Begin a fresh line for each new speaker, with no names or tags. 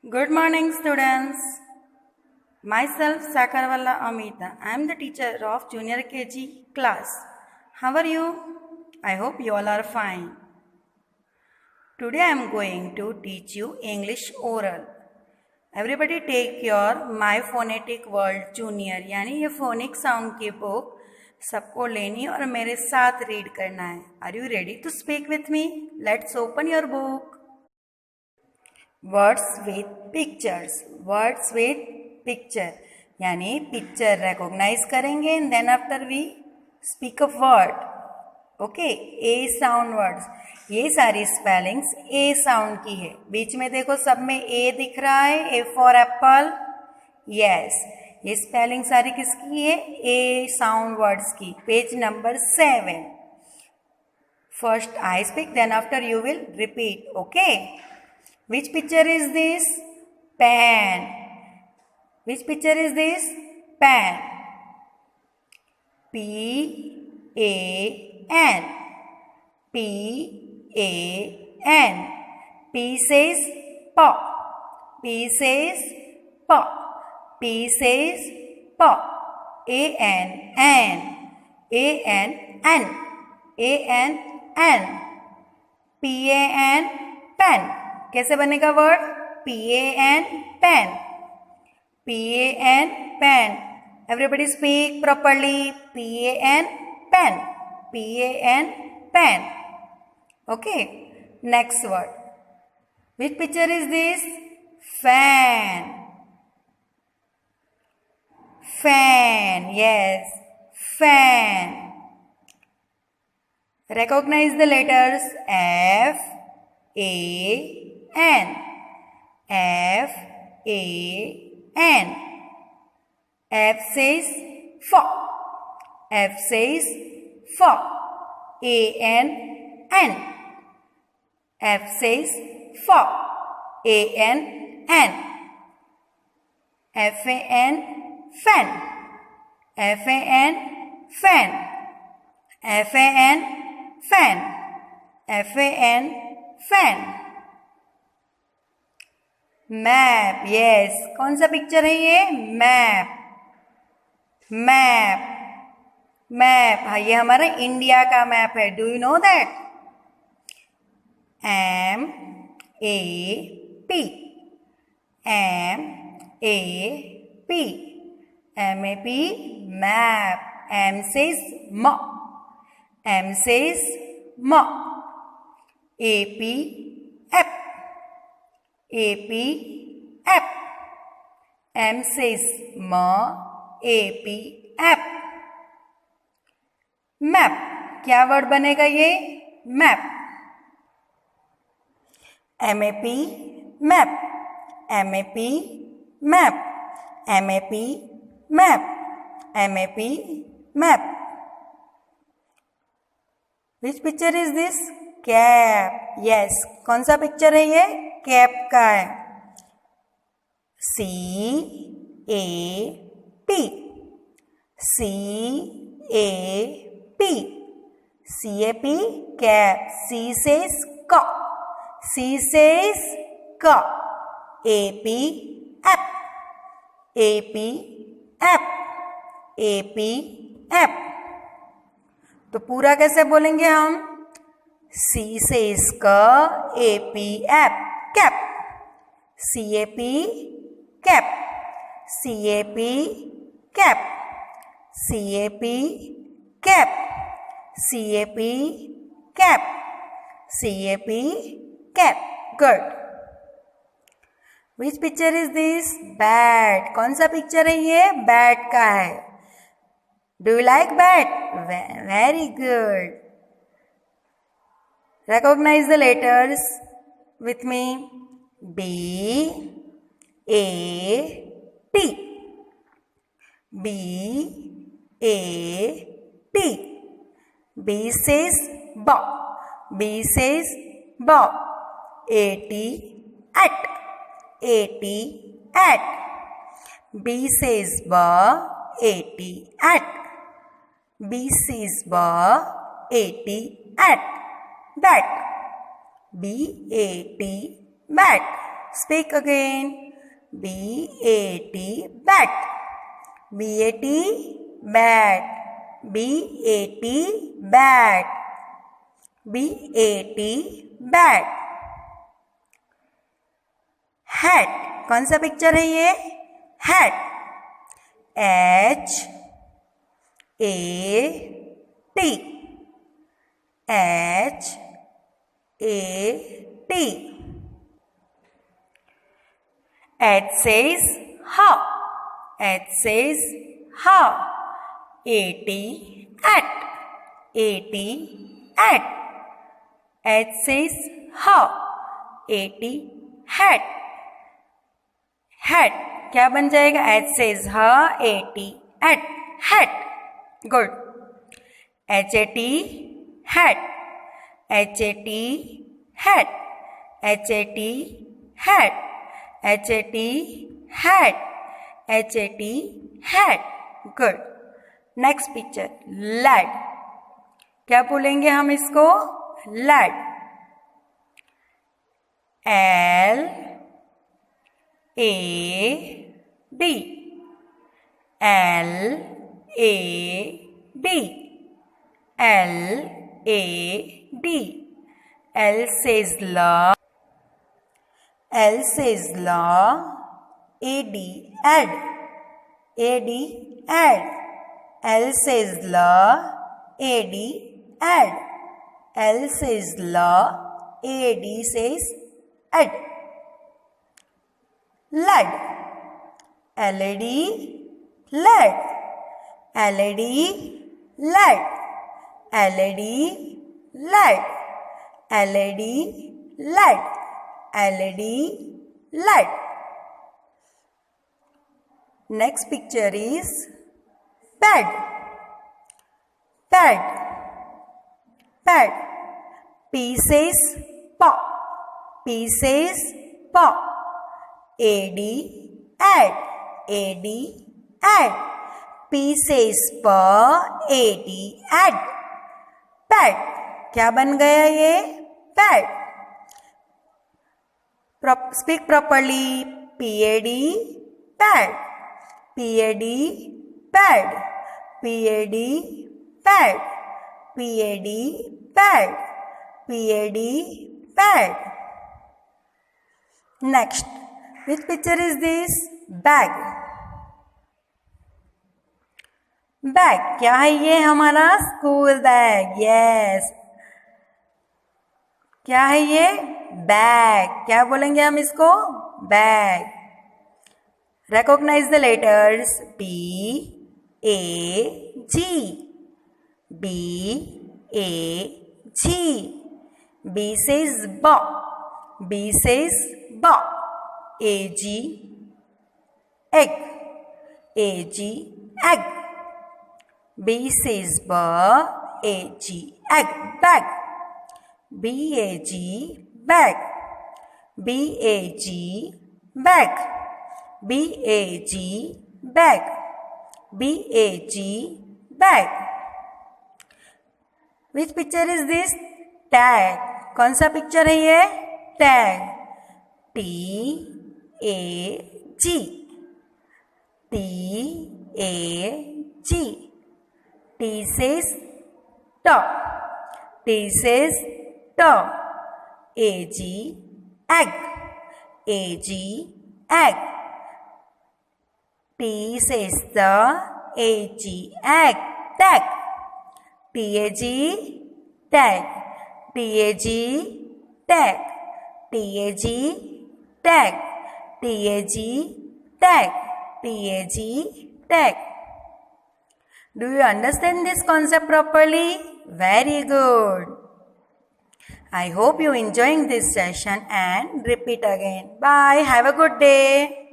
Good morning, students. Myself, Sakarwalla Amita. I am the teacher of Jr.Kg class. How are you? I hope you all are fine. Today I am going to teach you English oral. Everybody take your My Phonetic World Junior यानी ये phonic sound की book सबको लेनी और मेरे साथ read करना है. Are you ready to speak with me? Let's open your book. Words with pictures. Words with picture यानी पिक्चर रिकॉग्नाइज करेंगे and then after we speak a word. Okay, A sound words. ये सारी spellings ए sound की है. बीच में देखो सब में ए दिख रहा है. A for apple. यस, ये स्पेलिंग सारी किसकी है? ए साउंड वर्ड्स की. Page number 7. First I speak, then after you will repeat. Okay. Which picture is this? Pen. Which picture is this? Pen. P-A-N. P-A-N. P says paw. P says paw. P says paw. A-N-N. A-N-N. A-N-N. P-A-N. Pen. कैसे बनेगा word? P-A-N pen. P-A-N pen. Everybody speak properly. P-A-N pen. P-A-N pen. Okay, next word. Which picture is this? Fan. Fan. Yes, fan. Recognize the letters F A N. F A N. F says for. F says for. A N N. F says for. A N N. F A N fan. F A N fan. F A N fan. F A N fan. Map. Yes, कौन सा picture है ये? Map. Map. Map. हाँ, ये हमारा India का map है. Do you know that? M-A-P. M-A-P. M-A-P. Map. M says ma. M says ma. A-P. App. A-P. App. M says ma. A-P. App. Map. क्या वर्ड बनेगा ये? Map. M-A-P. Map. M-A-P. Map. M-A-P. Map. M-A-P. Map. Which picture is this? Cap. Yes, कौन सा picture है ये? Cap का है. C-A-P. C-A-P. C-A-P. Cap. C says का. C says का. A-P. app. A-P. app. A-P. app. तो पूरा कैसे बोलेंगे हम? C says का. A-P. app. cap. C-A-P. cap. C-A-P. cap. C-A-P. cap. C-A-P. cap. C-A-P. cap. Good. Which picture is this? Bat. कौन सा पिक्चर है ये? बैट का है. Do you like bat? Very good. Recognize the letters with me. B A T. B A T. B says ba. B says ba. A-T at. A-T at. B says ba. A-T at. B says ba. A-T at. Bat. B-A-T bat. Speak again. B-A-T, bat. B-A-T, bat. B-A-T, bat. B-A-T, bat. Hat. कौन सा picture है ये? Hat. H-A-T. H-A-T. H says ha. H says ha. A-T, at. A-T, at. H says ha. A-T, hat. Hat. क्या बन जाएगा? H says ha. A-T, at. Hat. Good. H-A-T, hat. H-A-T, hat. H-A-T, hat. H-A-T, hat. H-A-T, hat. Good. Next picture. Lad. क्या बोलेंगे हम इसको? Lad. L-A-D. L-A-D. L-A-D. L says la. L says la. A-D, add. A-D, add. L says la. A-D, add. L says la. A-D says add. Lad. L-A-D, lad. L-A-D, lad. L-A-D, lad. L-A-D, lad. L-A-D, lad. Next picture is pad. Pad. Pad. P says paw. P says paw. A-D, add. A-D, add. P says paw. A-D, add. Pad. क्या बन गया ये? Pad. Speak properly. P-A-D, pad. P-A-D, pad. P-A-D, pad. P-A-D, pad. P-A-D, pad. Next. Which picture is this? Bag. Bag. क्या है ये? हमारा school bag. Yes. क्या है ये? Bag. क्या बोलेंगे हम इसको? Bag. Recognize the letters B, A, G. B, A, G. B says ba. B says ba. A-G, egg. A-G, egg. B says ba. A-G, egg. Bag. B-A-G, bag. B-A-G, bag. B-A-G, bag. B-A-G, bag. Which picture is this? Tag. कौन सा picture है ये? Tag. T-A-G. T-A-G. T says top. T says top. A-G, egg. A-G, egg. T says the. A-G, egg. Tag. T-A-G, tag. T-A-G, tag. T-A-G, tag. T-A-G, tag. T-A-G, tag. Do you understand this concept properly? Very good. I hope you enjoying this session and repeat again. Bye. Have a good day.